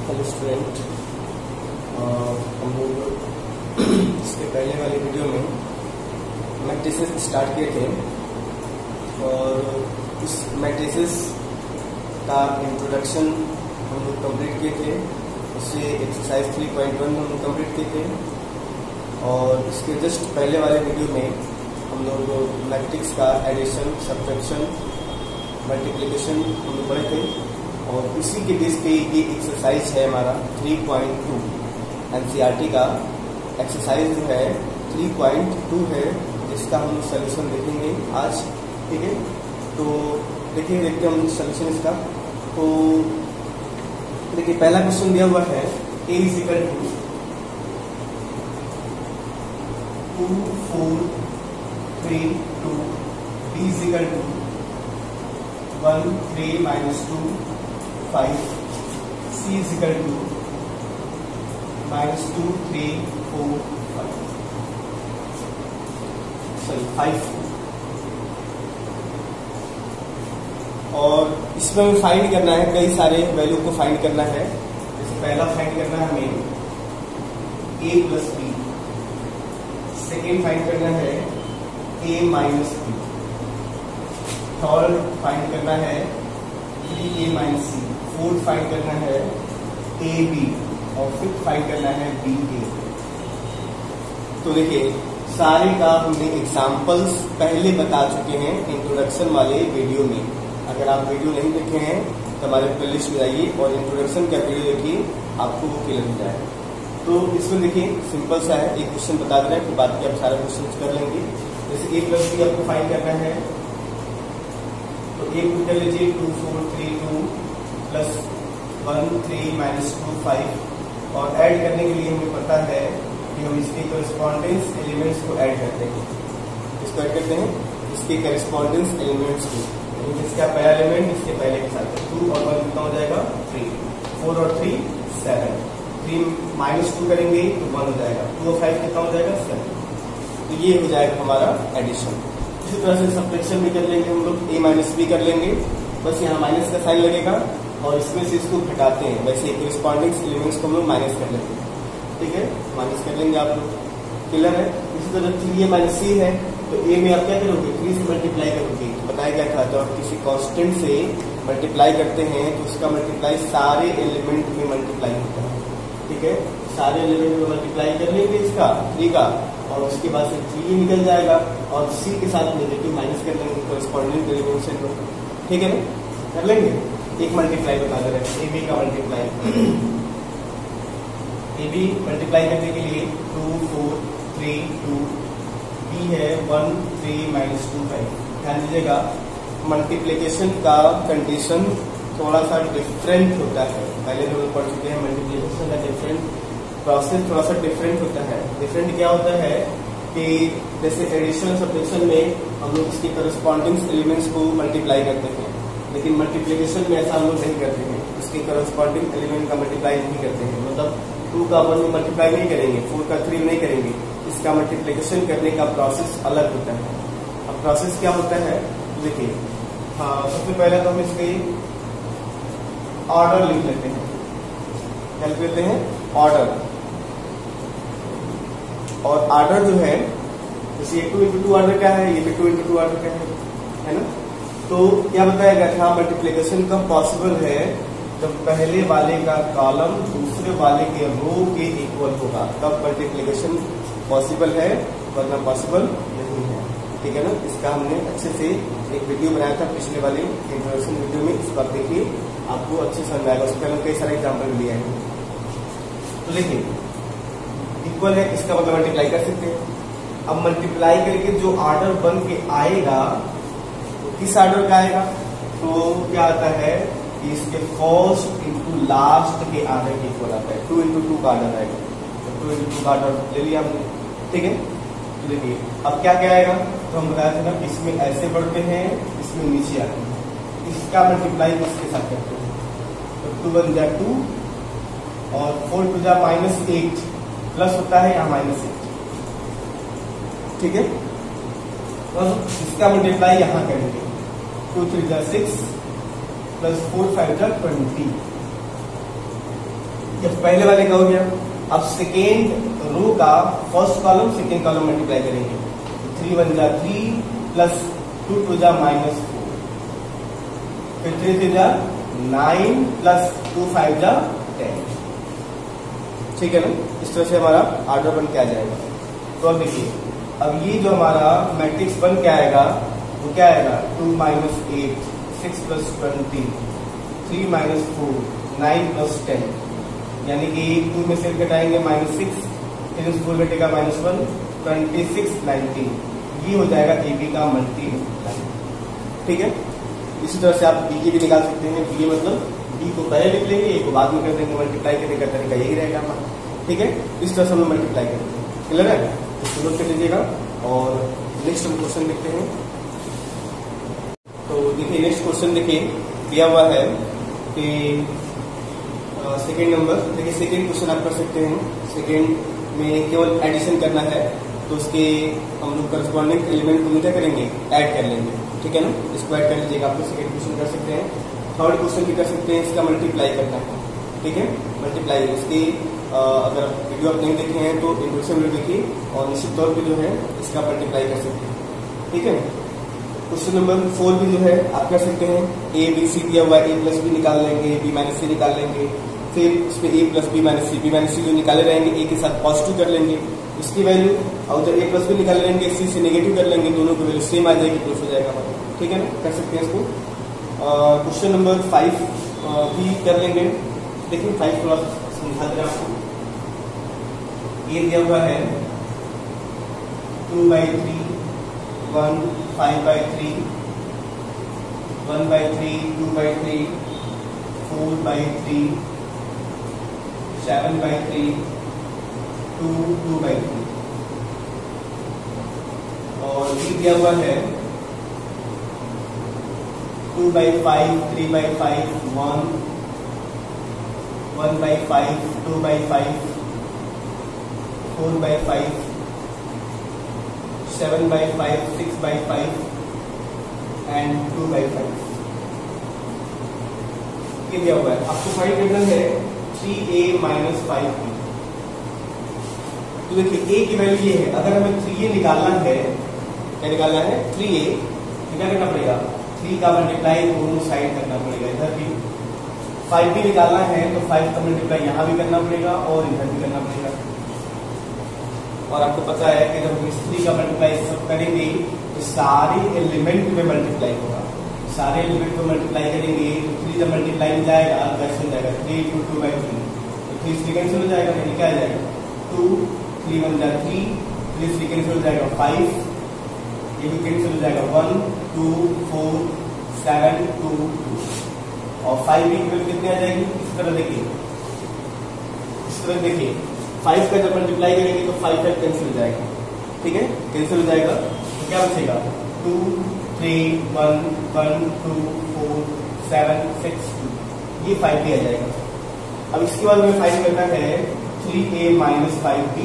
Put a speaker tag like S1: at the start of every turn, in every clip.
S1: Hello student, हम लोग इसके पहले वाले वीडियो में मैट्रिसेस स्टार्ट किए थे और उस मैट्रिसेस का इंट्रोडक्शन हम लोग कंप्लीट किए थे। उससे एक्सरसाइज 3.1 हम लोग कंप्लीट किए थे और इसके जस्ट पहले वाले वीडियो में हम लोग मैट्रिक्स का एडिशन, सब्ट्रैक्शन, मल्टीप्लिकेशन हम लोग पढ़े थे और इसी के बेस पे ये एक्सरसाइज है हमारा 3.2 एनसीईआरटी का एक्सरसाइज जो है 3.2 है, जिसका हम सोल्यूशन देखेंगे आज। ठीक है, तो देखते हैं हम सोल्यूशन इसका। तो देखिए, पहला क्वेश्चन दिया हुआ है a = 2 4 3 2, b = 1 3 -2 5, c = -2 3 4 5। और इसमें हमें फाइंड करना है, कई सारे वैल्यू को फाइंड करना है। जैसे पहला फाइंड करना है हमें a + b, सेकेंड फाइंड करना है a - b, थर्ड फाइंड करना है 3a - c, फोर्थ फाइंड करना है ab और फिफ्थ फाइंड करना है ba। तो देखिए, सारे का हमने एग्जाम्पल्स पहले बता चुके हैं इंट्रोडक्शन वाले वीडियो में। अगर आप वीडियो नहीं देखे हैं तो हमारे प्लेलिस्ट में जाइए और इंट्रोडक्शन का वीडियो देखिए, आपको वो क्लियर हो जाएगा। तो इसमें देखिए सिंपल सा है, एक क्वेश्चन बता दे रहे हैं, फिर बाद के आप सारे क्वेश्चन कर लेंगे। जैसे a + b आपको फाइंड करना है, तो a पुट कर लीजिए 2 4 3 2 + 1 3 -2 5 और ऐड करने के लिए हमें पता है कि हम इसके कॉरेस्पॉन्डेंस एलिमेंट्स को ऐड करते हैं। इसको ऐड करते हैं, इसके कॉरेस्पॉन्डेंस एलिमेंट्स को, इसका पहला एलिमेंट इसके पहले के साथ 2 और 1 कितना हो जाएगा 3, 4 और 3 7, 3 -2 करेंगे तो 1 हो जाएगा, 2 और 5 कितना हो जाएगा 7। तो ये हो जाएगा हमारा एडिशन। इसी तरह से सब्ट्रैक्शन भी कर लेंगे हम लोग, a - b कर लेंगे, बस यहाँ माइनस का साइन लगेगा और इसमें से इसको घटाते हैं। वैसे कॉरेस्पॉन्डिंग एलिमेंट्स को हम लोग माइनस कर लेते हैं। ठीक है, माइनस कर लेंगे आप लोग, क्लियर है। इसी तरह 3a - c है, तो a में आप क्या करोगे 3 से मल्टीप्लाई करोगे। बताया गया था जब आप किसी कांस्टेंट से मल्टीप्लाई करते हैं तो उसका मल्टीप्लाई सारे एलिमेंट में मल्टीप्लाई होता है। ठीक है, सारे एलिमेंट में मल्टीप्लाई कर लेंगे इसका 3 का और उसके बाद से 3 निकल जाएगा और c के साथ नेगेटिव माइनस कर लेंगे कॉरेस्पॉन्डिंग एलिमेंट से। ठीक है ना, कर लेंगे। एक मल्टीप्लाई बता दे रहे हैं ab का मल्टीप्लाई। ab मल्टीप्लाई करने के लिए 2 4 3 2, b है 1 3 -2 5। ध्यान दीजिएगा, मल्टीप्लिकेशन का कंडीशन थोड़ा सा डिफरेंट होता है। पहले हम लोग पढ़ चुके हैं मल्टीप्लिकेशन का डिफरेंट प्रोसेस, थोड़ा सा डिफरेंट होता है। डिफरेंट क्या होता है कि जैसे एडिशन सब्ट्रैक्शन में हम लोग इसके करस्पॉन्डिंग एलिमेंट्स को मल्टीप्लाई करते हैं, लेकिन मल्टीप्लिकेशन में ऐसा हम लोग नहीं करते हैं। इसके करस्पॉन्डिंग एलिमेंट का मल्टीप्लाई नहीं करते हैं, मतलब 2 का 1 में मल्टीप्लाई नहीं करेंगे, 4 का 3 नहीं करेंगे। इसका मल्टीप्लिकेशन करने का प्रोसेस अलग होता है। अब प्रोसेस क्या होता है देखिए, सबसे पहले तो हम इसके ऑर्डर लिख लेते हैं। क्या लिख लेते हैं? ऑर्डर। और ऑर्डर जो है, जैसे 2 × 2 ऑर्डर क्या है, ये भी 2 × 2 ऑर्डर क्या है ना। तो क्या बताया गया था, मल्टीप्लिकेशन कब पॉसिबल है, जब पहले वाले का कॉलम दूसरे वाले के रो के इक्वल होगा, तब मल्टीप्लिकेशन पॉसिबल है, वरना पॉसिबल नहीं है। ठीक है ना, इसका हमने अच्छे से एक वीडियो बनाया था पिछले वाले इंट्रोडक्शन वीडियो में, इस बार देखिए आपको अच्छे समझ आएगा। उसके पहले कई सारे एग्जाम्पल लिए हैं। तो देखिए, इक्वल है, इसका मतलब मल्टीप्लाई कर सकते हैं। अब मल्टीप्लाई करके जो ऑर्डर बन के आएगा तो किस ऑर्डर का आएगा, तो क्या आता है कि इसके फर्स्ट इंटू लास्ट के ऑर्डर के इक्वल आता है। 2 × 2 का ऑर्डर आएगा, तो 2 × 2 का ऑर्डर ले लिया हमने। ठीक है, तो देखिए अब क्या क्या आएगा, तो हम बताया था ना, इसमें ऐसे बढ़ते हैं, इसमें नीचे आते हैं। इसका मल्टीप्लाई इसके साथ करते हैं, तो 2 × 1 = 2 और 4 × 2 = -8, प्लस होता है यहाँ -8। ठीक है, तो इसका मल्टीप्लाई यहाँ करेंगे, 2 × 3 = 6 +4 × 5 = 20। ये पहले वाले का हो गया। अब सेकेंड रो का first column second column multiply करेंगे। 3 1 जा 3 प्लस 2 2 जा -4, फिर 3 3 जा 9 प्लस 2 5 जा 10। ठीक है ना, इस तरह से हमारा ऑर्डर बन के आ जाएगा। तो अब देखिए, अब ये जो हमारा मैट्रिक्स बन के आएगा वो क्या आएगा, 2 - 8 6 + 20 3 - 4 9 + 10, यानी कि 2 में से घटाएंगे -6, 3 से 4 घटेगा -1 26 19। ये हो जाएगा ए बी का मल्टीप्लाई। ठीक है, इसी तरह से आप बी की भी निकाल सकते हैं। बी मतलब बी को पहले लिख लेंगे, ए को बाद में कर देंगे। मल्टीप्लाई करने का तरीका यही रहेगा हमारा। ठीक है, इस तरह से हम मल्टीप्लाई करेंगे। क्लियर है, इसको नोट कर लीजिएगा। और नेक्स्ट हम क्वेश्चन देखते हैं। तो देखिए नेक्स्ट क्वेश्चन देखिए दिया हुआ है कि सेकेंड नंबर, देखिए सेकेंड क्वेश्चन आप कर सकते हैं। सेकेंड में केवल एडिशन करना है, तो उसके हम लोग करस्पॉन्डिंग एलिमेंट को क्या करेंगे, ऐड कर लेंगे। ठीक है ना, इसको ऐड कर लीजिएगा। आप सेकेंड क्वेश्चन कर सकते हैं। थर्ड क्वेश्चन भी कर सकते हैं, इसका मल्टीप्लाई करना है। ठीक है, मल्टीप्लाई इसकी अगर वीडियो आप नहीं देखे हैं तो इंट्रोडक्शन वीडियो देखिए, और निश्चित तौर पे जो है इसका मल्टीप्लाई कर सकते हैं। ठीक है, क्वेश्चन नंबर 4 भी जो है आप कर सकते हैं। ए बी सी दिया हुआ है, ए प्लस बी निकाल लेंगे, बी माइनस सी निकाल लेंगे, फिर उसमें ए प्लस बी माइनस सी जो निकाले रहेंगे ए के साथ पॉजिटिव कर लेंगे उसकी वैल्यू, और जब ए प्लस बी निकाल लेंगे सी से नेगेटिव कर लेंगे, दोनों की वैल्यू सेम आ जाएगी, प्रूफ हो जाएगा हमारा। ठीक है ना, कर सकते हैं इसको। क्वेश्चन नंबर 5 भी कर लेंगे। देखिए 5 थोड़ा समझा दे रहा आपको। ये दिया हुआ है 2/3 1 5/3 1/3 2/3 4/3 7/3 2 2/3, और ये दिया हुआ है 2/5 3/5 1 1/5 2/5 4/5 7/5 6/5 एंड 2/5। ये दिया हुआ है, आपको फाइंड करना है 3a - 5b। तो देखिए a की वैल्यू ये है, अगर हमें 3a निकालना है, क्या निकालना है 3a, क्या करना पड़ेगा 3 का मल्टीप्लाई दोनों साइड करना पड़ेगा, इधर भी। 5b निकालना है तो 5 का मल्टीप्लाई यहाँ भी करना पड़ेगा और इधर भी करना पड़ेगा। और आपको पता है कि जब हम इस 3 का मल्टीप्लाई सब करेंगे तो सारे एलिमेंट में मल्टीप्लाई होगा, सारे एलिमेंट को मल्टीप्लाई करेंगे तो 3 जब मल्टीप्लाई में जाएगा कैसे हो जाएगा 3 × 2/3, तो 3 3 कैंसिल हो जाएगा, यानी क्या आ जाएगा 2 3 1 जा 3 3 3 कैंसिल हो जाएगा 5, ये भी कैंसिल हो जाएगा 1 2 4 7 2 2, और 5 की वैल्यू कितनी आ जाएगी, इस तरह देखिए, इस तरह देखिए 5 का जब मल्टीप्लाई करेंगे तो 5 कैंसिल हो जाएगा। ठीक है, कैंसिल हो जाएगा तो क्या बचेगा 2 3 1 1 2 4 7 6 2, ये 5 भी आ जाएगा। अब इसके बाद हमें फाइंड करना है 3a - 5b,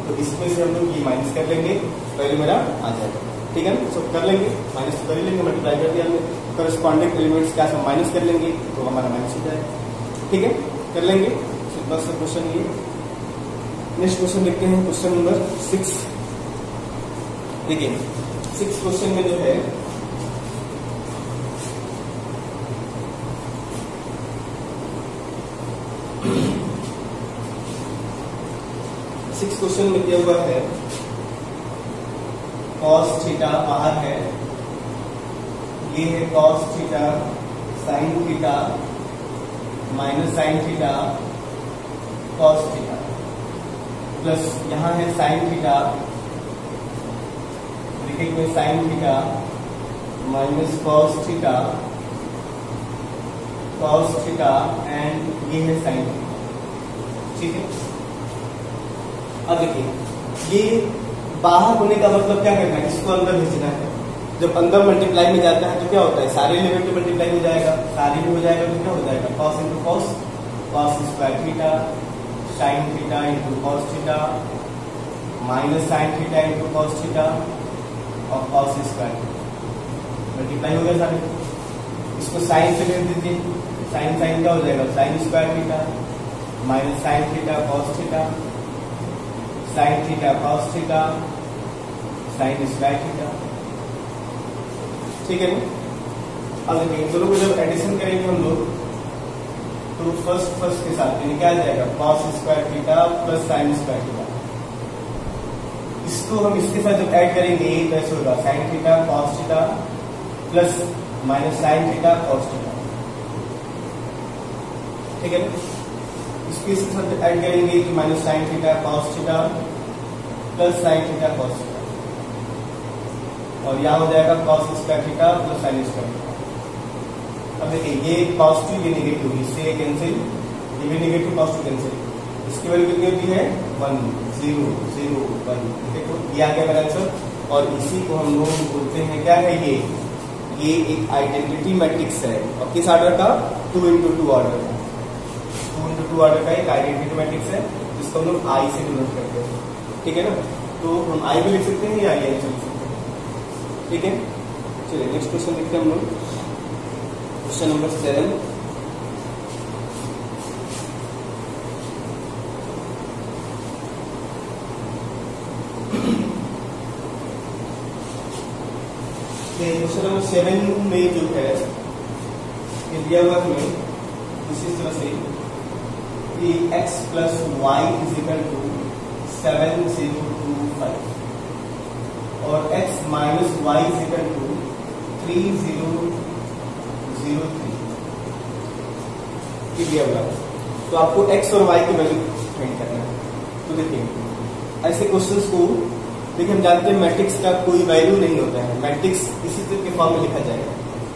S1: तो इसमें से हम लोग ये माइनस कर लेंगे, पहले मेरा आ जाएगा। ठीक है ना, सब कर लेंगे, माइनस कर ही लेंगे, मल्टीप्लाई कर दिया हमने, करस्पॉन्डिंग एलिमेंट्स क्या सब माइनस कर लेंगे तो हमारा माइनस हो जाएगा। ठीक है, कर लेंगे। बस क्वेश्चन ये। नेक्स्ट क्वेश्चन देखते हैं, क्वेश्चन नंबर 6। देखिए 6 क्वेश्चन में जो है क्वेश्चन में दिया हुआ है cos थीटा बाहर है, ये है cos theta sin theta minus sin theta cos theta, plus यहाँ है sin थीटा, ब्रैकेट में sin theta minus cos theta and ये है sin थीटा। ठीक है, अब देखिए ये बाहर होने का मतलब क्या करना है, इसको अंदर भेजना है। जब अंदर मल्टीप्लाई में जाता है तो क्या होता है, सारे एलिमेंट में मल्टीप्लाई हो जाएगा, सारे में हो जाएगा तो क्या हो जाएगा cos × cos cos square theta sin theta × cos theta minus sin theta × cos theta और cos स्क्वायर मल्टीप्लाई हो गया सारे। इसको साइन से लिख दीजिए, साइन क्या हो जाएगा sin square theta minus sine theta cos theta, sine theta cos theta, sine square theta. ठीक है ना? अब देखिए दोनों को जब एडिशन करेंगे हम लोग तो फर्स्ट के साथ क्या आ जाएगा, cos square theta plus sine square theta. इसको हम इसके साथ जब ऐड करेंगे तो ऐसे होगा sine theta cos theta plus minus sine theta cos theta. ठीक है ना? इसके साथ ऐड करेंगे कि minus sine theta cos theta plus sine theta cos theta, और यहाँ हो जाएगा cos square theta plus sine square theta. अब देखिए ये पॉजिटिव ये नेगेटिव, इससे कैंसिल, ये भी नेगेटिव पॉजिटिव कैंसिल। इसकी वैल्यू कितनी होती है 1 0 0 1। देखो ये आ गया मेरा आंसर। और इसी को हम लोग बोलते हैं क्या है, ये एक आइडेंटिटी मैट्रिक्स है और किस ऑर्डर का, 2 into 2 ऑर्डर का, 2 into 2 ऑर्डर का एक आइडेंटिटी मैट्रिक्स है जिसको हम लोग आई से डिनोट करते हैं। ठीक है ना? तो हम आई भी लिख सकते हैं या आई लिख सकते हैं। ठीक है, चलिए नेक्स्ट क्वेश्चन देखते हैं हम लोग। Question number 7। क्वेश्चन नंबर 7 में जो है ये दिया हुआ हमें इसी तरह से कि x plus y is equal to 7025 और x minus y is equal to 3003 दिया हुआ है। तो आपको x और y की वैल्यू फाइंड करना है। तो देखिए ऐसे क्वेश्चंस को देखिए हम जानते हैं मैट्रिक्स का कोई वैल्यू नहीं होता है, मैट्रिक्स इसी तरह के फॉर्म में लिखा जाएगा,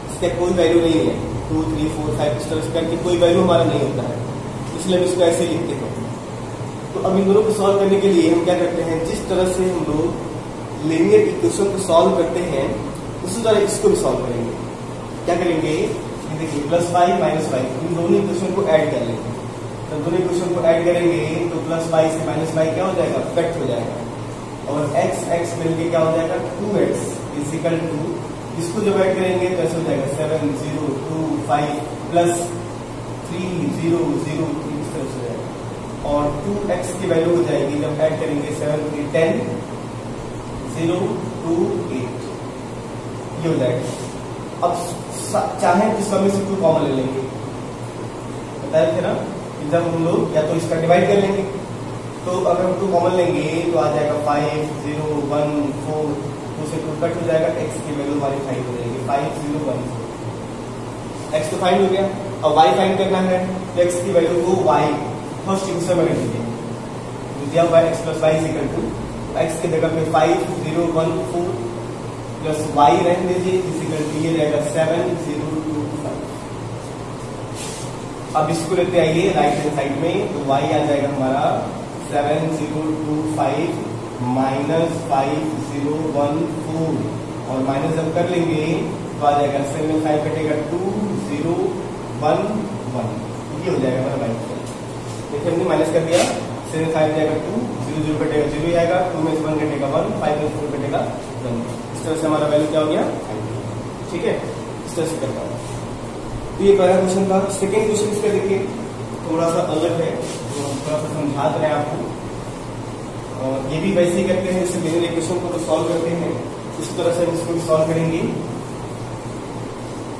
S1: इसका कोई वैल्यू नहीं है, 2 3 4 5 इस तरह करके कोई वैल्यू हमारा नहीं होता है, इसलिए हम इसको ऐसे लिखते हैं। तो अब इन दोनों को सॉल्व करने के लिए हम क्या करते हैं, जिस तरह से हम लोग लीनियर इक्वेशन को सॉल्व करते हैं उसी तरह इसको भी सॉल्व करेंगे। क्या करेंगे, देखिए प्लस वाई माइनस वाई इन दोनों इक्वेशन को ऐड कर लेंगे। तो दोनों इक्वेशन को ऐड करेंगे तो प्लस वाई से माइनस वाई क्या हो जाएगा, कट हो जाएगा, और x x मिलके क्या हो जाएगा 2x इज इक्वल टू, इसको जब ऐड करेंगे तो ऐसे हो जाएगा 7025 प्लस 3003 इस तरह से हो जाएगा, और 2x की वैल्यू हो जाएगी जब ऐड करेंगे 7 3 10 0 2 8 ये हो जाएगा। अब चाहे तो सब में से 2 कॉमन ले लेंगे, बताया थे ना कि जब हम लोग या तो इसका डिवाइड कर लेंगे, तो अगर हम 2 कॉमन लेंगे तो आ जाएगा 5 0 1 4, 2 से 2 कट हो जाएगा, x की वैल्यू हमारी 5 हो जाएगी 5 0 1 4। x तो फाइंड हो गया, अब y फाइंड करना है तो x की वैल्यू को y फर्स्ट इक्वेशन में रख दीजिए, दिया हुआ x plus y is equal to, x की जगह पे 5 0 1 4 प्लस y रख दीजिए इज इक्वल टू ये रहेगा 7 0 2 5। अब इसको लेते आइए राइट हैंड साइड में, तो y आ जाएगा हमारा 7025 माइनस 5014 और माइनस जब कर लेंगे तो आ जाएगा 7 5 कटेगा 2011 ये हो जाएगा हमारा बाइक। देखिए हमने माइनस कर दिया, 7 5 जाएगा 2 0 0 कटेगा 0 आएगा, 2 में से 1 कटेगा 1 5 में से 4 कटेगा 1। इस तरह से हमारा वैल्यू क्या हो गया 5। ठीक है, इस तरह से करता हूँ। तो ये पहला क्वेश्चन था। सेकेंड क्वेश्चन इसका देखिए थोड़ा सा अलग है, तो हम थोड़ा सा समझा रहे हैं आपको। ये भी वैसे ही करते हैं जैसे लीनियर इक्वेशन को तो सॉल्व करते हैं, इस तरह से हम इसको भी सॉल्व करेंगे।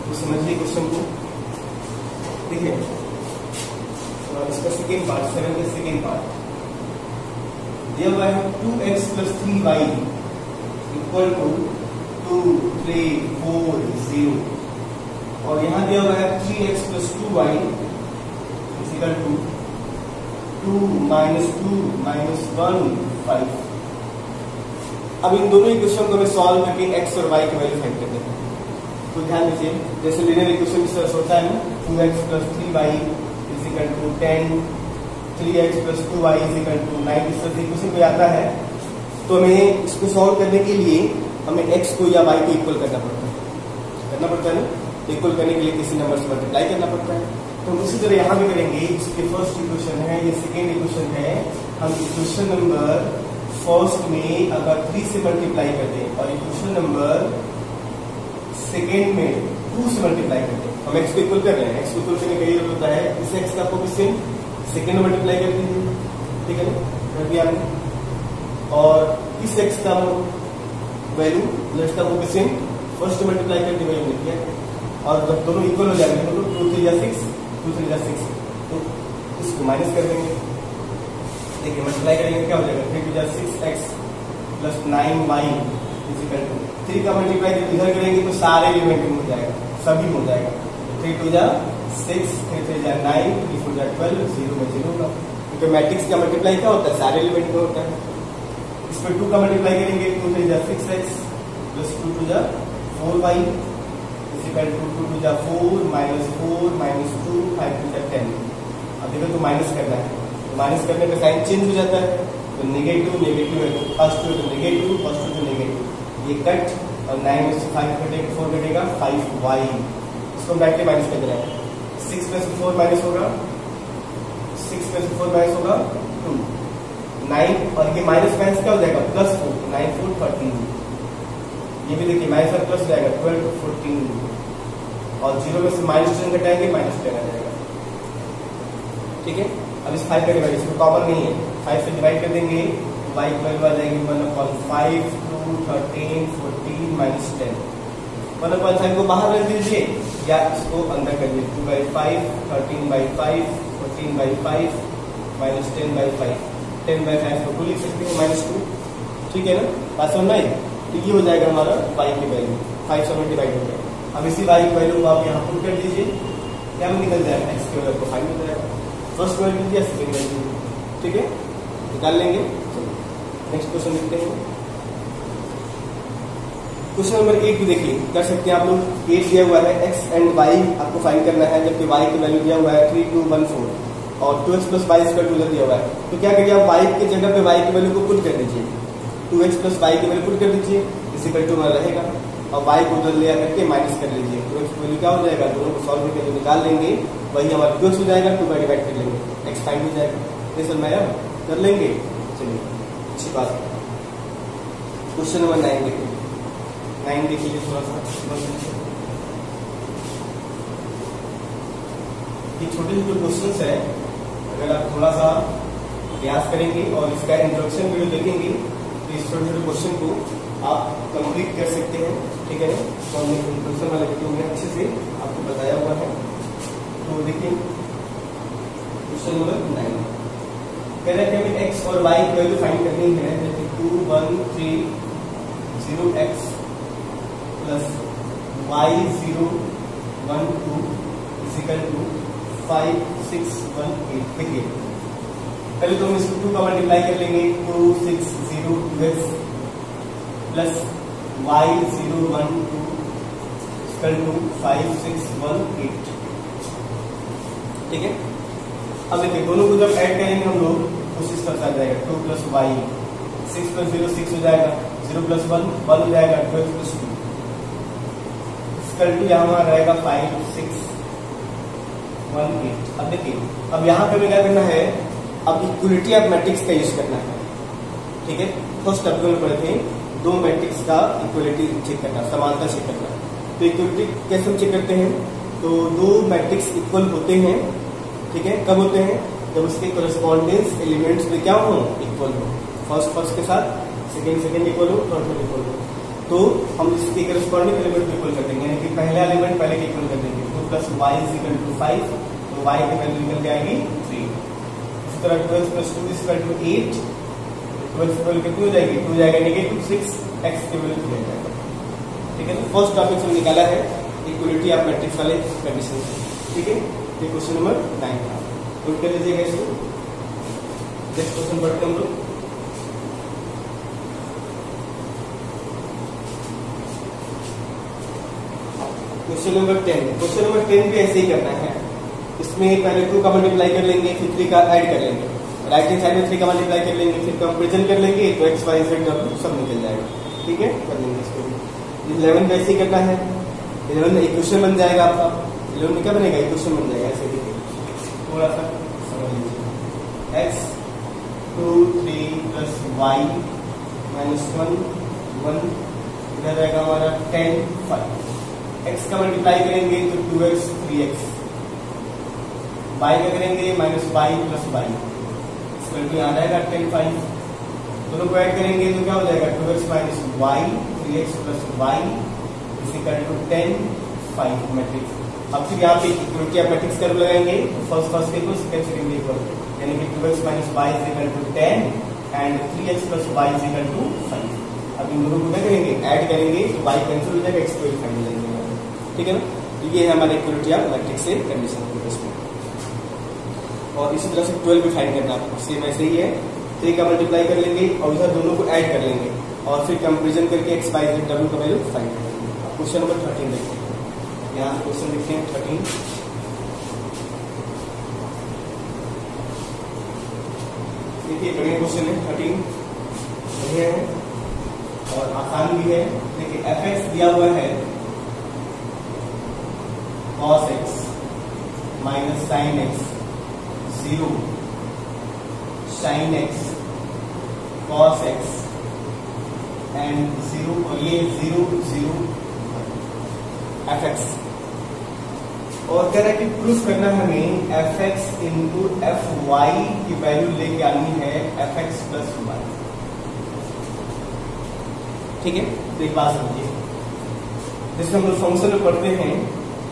S1: तो समझिए क्वेश्चन को, देखिए इसका सेकेंड पार्ट 7 का सेकेंड पार्ट दिया हुआ है 2x plus 3y equal to 2 3 4 0, और यहाँ दिया हुआ है 3x plus 2y equal to 2 minus 2 minus 1 5। अब इन दोनों इक्वेशन को हमें सॉल्व करके x और y की वैल्यू फाइंड करते हैं। तो ध्यान दीजिए, जैसे लीनियर इक्वेशन इस तरह से होता है ना, 2x plus 3y is equal to 10, 3x plus 2y is equal to 9, इस तरह से इक्वेशन कोई आता है। तो हमें इसको सॉल्व करने के लिए हमें x को या y को इक्वल करना पड़ता है ना, इक्वल करने के लिए किसी नंबर से मल्टीप्लाई करना पड़ता है। तो हम उसी तरह यहाँ भी करेंगे। इसके फर्स्ट इक्वेशन है, ये सेकेंड इक्वेशन है, हम इक्वेशन नंबर फर्स्ट में अगर 3 से मल्टीप्लाई कर दें और इक्वेशन नंबर सेकेंड में 2 से मल्टीप्लाई कर दें, हम x को इक्वल कर रहे हैं। x को इक्वल करने का ये होता है इस x का कोएफिशिएंट सेकेंड में मल्टीप्लाई कर दीजिए, ठीक है ना, कर दिया आपने। और इस x का वैल्यू लेट्स का वो सेम फर्स्ट मल्टीप्लाई कर दी, वही हमने किया। और जब दोनों इक्वल हो जाएंगे तो 2 3 जा 6, 2 3 जा 6, तो इसको माइनस कर देंगे। देखिए मल्टीप्लाई करेंगे क्या हो जाएगा, 3 2 जा 6x plus 9y equal to 3 का मल्टीप्लाई इधर करेंगे तो सारे एलिमेंट में हो जाएगा, सभी में हो जाएगा। 3 2 जा 6, 3 3 जा 9, 3 4 जा 12, 0 में 0 का, क्योंकि मैट्रिक्स का मल्टीप्लाई क्या होता है, सारे एलिमेंट में होता है। इसमें 2 का मल्टीप्लाई करेंगे, 2 3 जा 6x प्लस 2 2 जा 4y इक्वल टू 2 2 जा 4 माइनस 4 माइनस 2 5 2 जा 10। अब देखो तो माइनस करना है, तो माइनस करने का साइन चेंज हो जाता है, तो नेगेटिव नेगेटिव है तो first two negative, first two negative, ये कट, और 9 में से 5 कटेगा, 4 कटेगा 5y, इसको डायरेक्टली माइनस कर देना है। 6 में से 4 माइनस होगा, 6 में से 4 माइनस होगा 2, 9, और ये माइनस माइनस क्या हो जाएगा, प्लस 4, 9 4 13, ये भी देखिए माइनस और प्लस हो जाएगा 12 14, और 0 में से माइनस 10 घटाएंगे माइनस 10 आ जाएगा, ठीक है। अब इस 5 का डिवाइड, इसमें कॉमन नहीं है, 5 से डिवाइड कर देंगे, y की वैल्यू आ जाएगी 1/5 2 13 14 माइनस 10। 1/5 को बाहर रख दीजिए या इसको अंदर कर दीजिए, 2/5 13/5 14/5 माइनस 10/5, 10/5 को लिख सकते हैं -2, ठीक है ना, बात समझ में आई। तो ये हो जाएगा हमारा y की वैल्यू, 5 से डिवाइड हो जाएगा। अब इसी y की वैल्यू को आप यहाँ पुट कर दीजिए, क्या निकल जाएगा, x की वैल्यू को फाइंड हो जाएगा, फर्स्ट वैल्यू या सेकंड वैल्यू, ठीक है, निकाल लेंगे। नेक्स्ट क्वेश्चन लिखते हैं, क्वेश्चन नंबर 8 भी देखिए, कर सकते हैं आप लोग। 8 दिया हुआ है x एंड y आपको फाइंड करना है, जबकि y की वैल्यू दिया हुआ है 3 2 1 4 और 2x प्लस y स्क्वायर 2 दिया हुआ है। तो क्या करिए आप y की जगह पे y की वैल्यू को पुट कर दीजिए, 2x प्लस y की वैल्यू पुट कर दीजिए, इसी इक्वल टू में रहेगा, और y को उधर ले आकर माइनस कर लीजिए, तो x की वैल्यू क्या हो जाएगा, दोनों को सॉल्व करके जो निकाल लेंगे वही हमारा 2x हो जाएगा, 2 बाई डिवाइड कर लेंगे, x फाइंड हो जाएगा। ये समझ में आया, कर लेंगे, चलिए अच्छी बात है। क्वेश्चन नंबर 9 देखिए, 9 देखिए थोड़ा सा, ये छोटे छोटे क्वेश्चंस है, अगर आप थोड़ा सा प्रयास करेंगे और इसका इंट्रोडक्शन वीडियो देखेंगे तो इस छोटे छोटे क्वेश्चन को आप कंप्लीट कर सकते हैं, ठीक है ना। तो हमने इंट्रोडक्शन वाले वीडियो में अच्छे से आपको बताया हुआ है। तो देखिए क्वेश्चन नंबर 9 कह रहे हैं कि x और y की वैल्यू फाइंड करनी है, जैसे 2 1 3 0x plus y 0 1 2 equal to 5 6 1 8। देखिए पहले तो हम इसको 2 का मल्टीप्लाई कर लेंगे, 2 6 0 2x plus y 0 1 2 equal to 5 6 1 8, ठीक है। अब देखिए दोनों को जब ऐड करेंगे हम लोग उस इस पर आ जाएगा, 2 प्लस y 6 प्लस 0 6 हो जाएगा, 0 प्लस 1 1 हो जाएगा, 12 प्लस 2 इक्वल टू यहाँ रहेगा 5 6 1 8। अब देखिए अब यहाँ पे क्या करना है, अब इक्वलिटी ऑफ मैट्रिक्स का यूज करना है, ठीक है। फर्स्ट टॉपिक में पढ़े थे दो मैट्रिक्स का इक्वलिटी चेक करना, समानता चेक करना। तो इक्वलिटी कैसे हम चेक करते हैं, तो दो मैट्रिक्स इक्वल होते हैं, ठीक है। कब होते हैं, जब उसके कोरेस्पॉन्डेंस एलिमेंट्स में क्या हो, इक्वल हो, फर्स्ट के साथ सेकेंड इक्वल हो, थर्ड इक्वल हो। तो हम इसके कोरेस्पॉन्डिंग एलिमेंट को इक्वल कर देंगे, यानी कि पहला एलिमेंट पहले के इक्वल कर देंगे, 2 प्लस y इक्वल टू 5, तो y की वैल्यू निकल के आएगी 3। इसी तरह 12 प्लस 2 इक्वल टू 8, 12 की वैल्यू कितनी हो जाएगी, 2 जाएगा नेगेटिव 6, x की वैल्यू 3 जाएगा, ठीक है। फर्स्ट टॉपिक से निकाला है इक्वलिटी ऑफ मैट्रिक्स वाले कंडीशन, ठीक है। ये क्वेश्चन नंबर 9 था, नोट कर लीजिएगा इसको। नेक्स्ट क्वेश्चन पढ़ते हम लोग। क्वेश्चन नंबर 10, क्वेश्चन नंबर 10 भी ऐसे ही करना है। इसमें पहले 2 का मल्टीप्लाई कर लेंगे, फिर 3 का ऐड कर लेंगे, राइट हैंड साइड में 3 का मल्टीप्लाई कर लेंगे, फिर कंपेरिजन कर लेंगे, तो x y z सब निकल जाएगा, ठीक है। कर लेंगे इसको। 11 का ऐसे ही करना है, 11 इक्वेशन बन जाएगा आपका, 11 में क्या बनेगा, इक्वेशन बन जाएगा। ऐसे थोड़ा सा समझ लीजिए, x 2 3 प्लस y माइनस 1 1 इधर रहेगा हमारा 10 5। x का मल्टीप्लाई करेंगे तो 2x 3x, बाई क्या करेंगे, minus by plus by equal to यहाँ आएगा 10 5। दोनों को ऐड करेंगे तो क्या हो जाएगा 2x minus y 3x plus y equal to 10 5 matrix. अब फिर यहाँ पे इक्वलिटी ऑफ मैट्रिक्स कर्व लगाएंगे, फर्स्ट के इक्वल सेकंड के इक्वल, यानी कि 2x minus y equal to 10 and 3x plus y equal to 5। अब इन दोनों को क्या करेंगे, ऐड करेंगे तो y कैंसिल हो जाएगा, x को फाइंड करेंगे, ठीक है ना। तो ये है हमारे इक्वलिटी ऑफ मैट्रिक्स से कंडीशन के केस में। और इसी तरह से 12 भी फाइंड करना आपको, सेम ऐसे ही है, 3 का मल्टीप्लाई कर लेंगे और इधर दोनों को ऐड कर लेंगे और फिर कंपेरिजन करके x y z w का वैल्यू फाइंड करेंगे। क्वेश्चन नंबर 13 देखिए, यहाँ क्वेश्चन लिखते हैं 13। देखिए बढ़िया क्वेश्चन है 13, बढ़िया है और आसान भी है। देखिए fx दिया हुआ है cos x minus sine x 0 sin x cos x and 0 और ये 0 0 fx। और कह रहा है कि प्रूफ करना है हमें fx इंटू fy की वैल्यू लेके आनी है fx प्लस y, ठीक है। तो एक बात समझिए, जिसमें हम लोग फंक्शन में पढ़ते हैं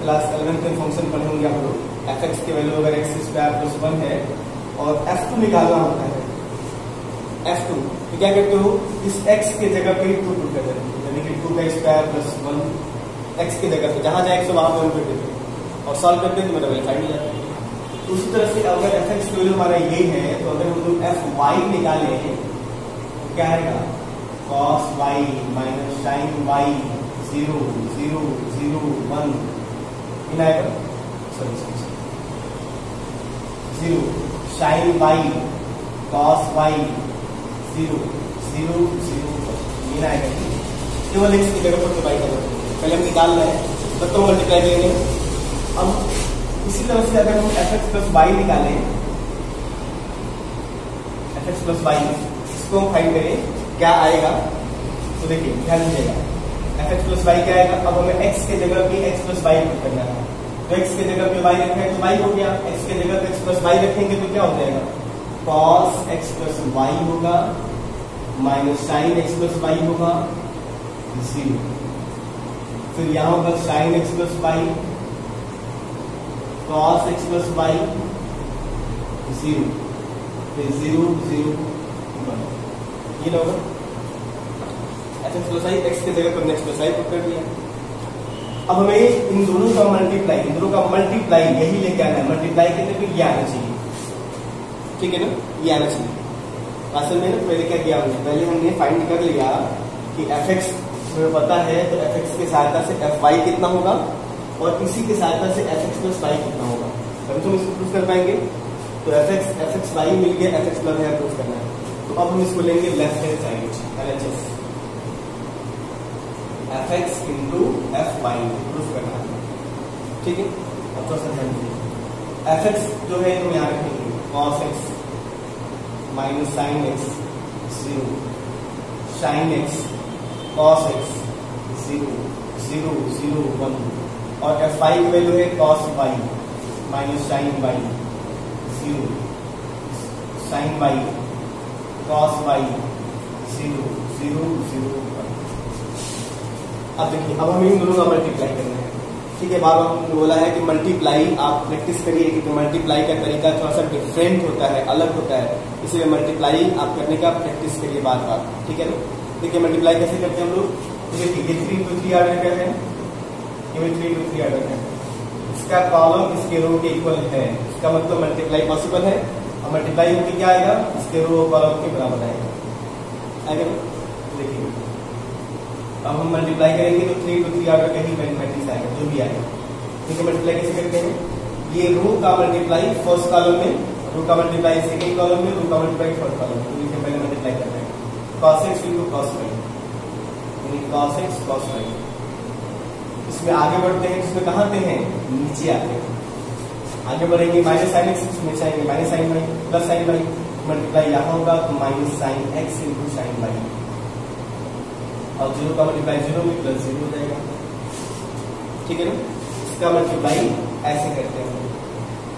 S1: क्लास 11 में फंक्शन पढ़े होंगे आप लोग, fx की वैल्यू अगर x स्क्वायर प्लस 1 है और f2 निकालना होता है, f2 तो क्या करते हो, इस x के जगह पे 2 पुट कर देते हो, यानी कि 2 का स्क्वायर प्लस 1 x की जगह पे जहां जाए x वहां पर कर देते हो और सॉल्व करते हैं तो मेरा वैल्यू फाइंड हो जाता है। तो उसी तरह से अगर fx की वैल्यू हमारा ये है तो अगर हम लोग fy निकालें तो क्या आएगा, cos y minus sin y 0 0 0 1 इन आएगा, sorry 0 sin y cos y 0 0 0 इन आएगा, केवल x की जगह पर तो y का पहले हम निकाल रहे हैं तब तो मल्टीप्लाई करेंगे। अब इसी तरह से अगर हम fx प्लस y निकालें, fx प्लस y इसको हम फाइंड करें क्या आएगा, तो देखिए ध्यान दीजिएगा fx प्लस y क्या आएगा। अब हमें x के जगह पे x प्लस y पुट करना है, तो x के जगह पे y रखा है तो y हो गया, x के जगह पे x प्लस y रखेंगे तो क्या हो जाएगा, cos x प्लस y होगा minus sin x plus y होगा 0, फिर यहाँ होगा sin x plus y cos x plus y 0, फिर 0 0 1 ये होगा fx प्लस y, x के जगह पर x प्लस y पुट कर दिया। अब हमें इन दोनों का मल्टीप्लाई यही लेके आना है, मल्टीप्लाई करने पे ये आना चाहिए, ठीक है ना, ये आना चाहिए। असल में ना पहले क्या किया हमने, पहले हमने फाइंड कर लिया कि fx हमें पता है तो fx की सहायता से fy कितना होगा और इसी की सहायता से fx प्लस y कितना होगा, तभी तो हम इसको प्रूफ कर पाएंगे। तो fx y मिल गया, fx प्लस y प्रूफ करना है, तो अब हम इसको लेंगे left hand side LHS, fx into fy proof करना है, ठीक है। अब थोड़ा सा ध्यान दीजिए, fx जो है तो यहाँ रखेंगे cos x minus sin x 0 sin x cos x 0 0 0 1 और fy की वैल्यू है cos y minus sin y 0 sin y cos y 0 0 0 1। अब देखिए, अब हमें इन दोनों का मल्टीप्लाई करना है, ठीक है। बार बार हमने बोला है कि मल्टीप्लाई आप प्रैक्टिस करिए, क्योंकि मल्टीप्लाई का तरीका थोड़ा सा डिफरेंट होता है, अलग होता है, इसलिए मल्टीप्लाई आप करने का प्रैक्टिस करिए बार बार, ठीक है ना। देखिए मल्टीप्लाई कैसे करते हैं हम लोग, देखिए ये 3 into 3 आर्डर का है, ये 3 into 3 आर्डर का है, इसका कॉलम इसके रो के इक्वल है, इसका मतलब मल्टीप्लाई पॉसिबल है। और मल्टीप्लाई होकर क्या आएगा, इसके रो कॉलम के बराबर आएगा ना। देखिए अब हम मल्टीप्लाई करेंगे तो 3 into 3 आर्डर का ही मैट्रिक्स आएगा, जो भी आएगा, ठीक है। मल्टीप्लाई कैसे करते हैं, ये रो का मल्टीप्लाई फर्स्ट कॉलम में, रो का मल्टीप्लाई सेकेंड कॉलम में, रो का मल्टीप्लाई थर्ड कॉलम में, तो पहले मल्टीप्लाई करते हैं cos x into cos y, यानी cos x cos y। इसमें आगे बढ़ते हैं, इसमें कहाँ आते हैं, नीचे आते हैं, आगे बढ़ेंगे माइनस साइन एक्स, इसमें जाएंगे minus sine y plus sine y, multiply यहाँ होगा तो minus sine x into sine y, और 0 का मल्टीप्लाई 0 में प्लस 0 हो जाएगा, ठीक है ना। इसका मल्टीप्लाई ऐसे करते हैं,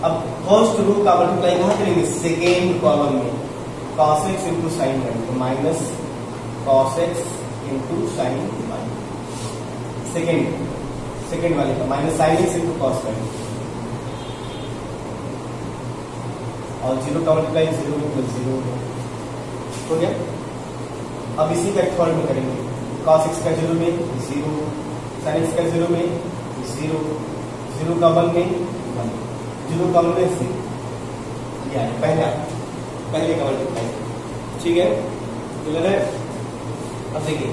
S1: अब फर्स्ट रो का मल्टीप्लाई कहाँ करेंगे, सेकेंड कॉलम में, cos x into sine y, तो minus cos x into sine y, second वाले का minus sine x into cos y, और जीरो का मल्टीप्लाई जीरो में जीरो हो गया। अब इसी का थर्ड में करेंगे, cos x का जीरो में जीरो, साइन x का जीरो में जीरो, जीरो का वन में वन, जीरो का वन में जीरो, यह है पहले का मल्टीप्लाई, ठीक है, क्लियर है। अब देखिए,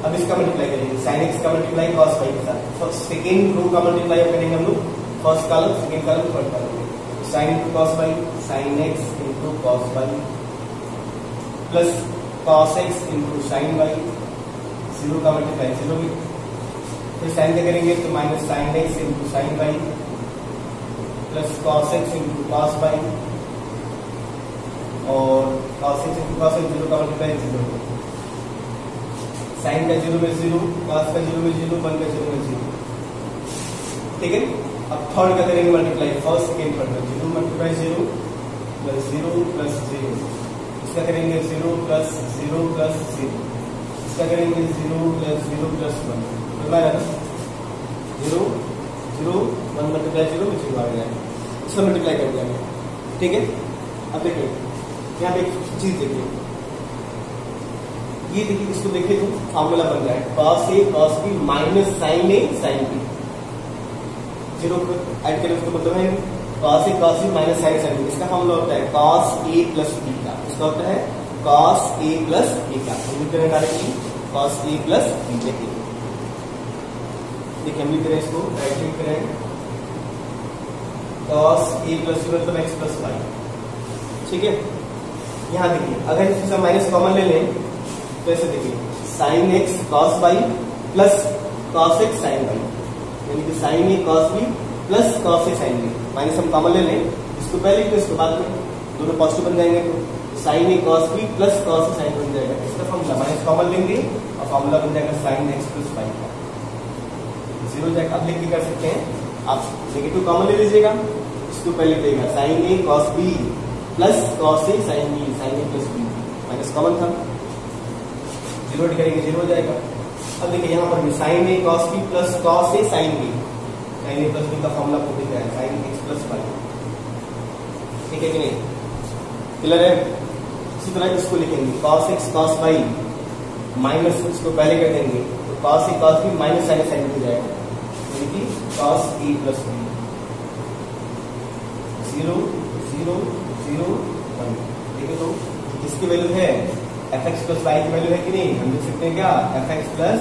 S1: अब इसका मल्टीप्लाई करेंगे, साइन x का मल्टीप्लाई cos y के साथ, तो सेकेंड रो का मल्टीप्लाई करेंगे हम लोग, first column second column third column, sine into cos y, sine x into cos y plus cos x into sine y, zero का मल्टीप्लाई जीरो में, फिर साइन क्या करेंगे तो minus sine x into sine y plus cos x into cos y, और cos x into cos y, zero का multiply zero, sine का zero में जीरो, cos का जीरो में जीरो, वन का जीरो में जीरो, ठीक है। अब थर्ड का करेंगे मल्टीप्लाई, फर्स्ट सेकेंड थर्ड में, zero multiply zero plus zero, इसका करेंगे जीरो प्लस जीरो, इसका करेंगे जीरो प्लस वन, तो मैं zero zero one multiply zero zero आ गया, इसका मल्टीप्लाई कर दिया, ठीक है। अब देखिए यहाँ पे एक चीज देखिए, ये देखिए, इसको देखिए तो फॉर्मूला बन रहा है cos a cos b minus sine a sine b, zero को ऐड करें उसका मतलब है cos a cos b minus sine sine b, इसका फॉर्मूला होता है cos a प्लस b का, इसका होता है cos a प्लस b का, हम लिख रहे हैं directly cos a plus b, देखिए हम लिख रहे हैं इसको, राइट लिख रहे हैं cos a प्लस b मतलब x प्लस y, ठीक है। यहाँ देखिए, अगर इसमें माइनस कॉमन ले लें तो ऐसे देखिए, sine x cos y plus cos x sine y, यानी कि sine a cos b plus cos a sine b, minus हम कॉमन ले लें, इसको पहले लिख, इसको बाद में, दोनों पॉजिटिव बन जाएंगे, तो sine a cos b plus cos a sine बन जाएगा, इसका फॉर्मूला माइनस कॉमन लेंगे और फॉर्मूला बन जाएगा साइन x प्लस y का, जीरो जाएगा। अब लिख के कर सकते हैं, आप नेगेटिव कॉमन ले लीजिएगा, इसको पहले लिखिएगा sine a cos b plus cos a sine b, sine a plus b, minus common था, जीरो करेंगे जीरो हो जाएगा। अब देखिए यहाँ पर भी sine a cos b plus cos a sine b, sine a plus b का फॉर्मूला आपको दिख रहा है साइन x प्लस y, ठीक है कि नहीं, क्लियर है। इसी तरह इसको लिखेंगे cos x cos y minus, इसको पहले कर देंगे तो cos a cos b minus sine a sine b हो जाएगा, यानी कि cos a plus b, zero zero zero one, ठीक है। तो इसकी वैल्यू है fx प्लस y की वैल्यू है कि नहीं, हम लिख सकते हैं क्या, fx plus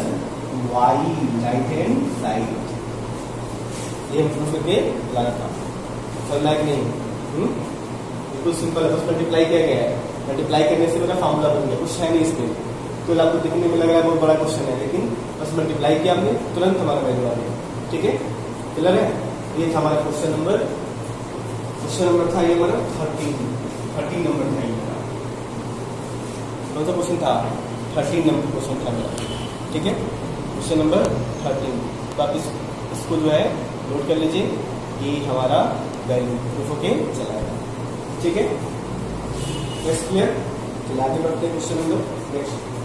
S1: y right hand side, ये हम प्रूफ करके लाना था, समझ में कि नहीं, बिल्कुल सिंपल है, बस मल्टीप्लाई किया गया है, मल्टीप्लाई करने से मेरा फॉर्मूला बन गया, कुछ है नहीं इसमें, तो आपको दिखने में लग रहा है बहुत बड़ा क्वेश्चन है, लेकिन बस मल्टीप्लाई किया हमने, तुरंत हमारा वैल्यू आ गया, ठीक है, क्लियर है। ये था हमारा क्वेश्चन नंबर था ये हमारा 13 नंबर था, कौन सा क्वेश्चन था, 13 नंबर क्वेश्चन था मेरा, ठीक है, क्वेश्चन नंबर 13। तो आप इसको जो है नोट कर लीजिए, ये हमारा वैल्यू प्रूफ होके चलाएगा, ठीक है, नेक्स्ट क्लियर। चलिए आगे बढ़ते हैं क्वेश्चन नंबर नेक्स्ट।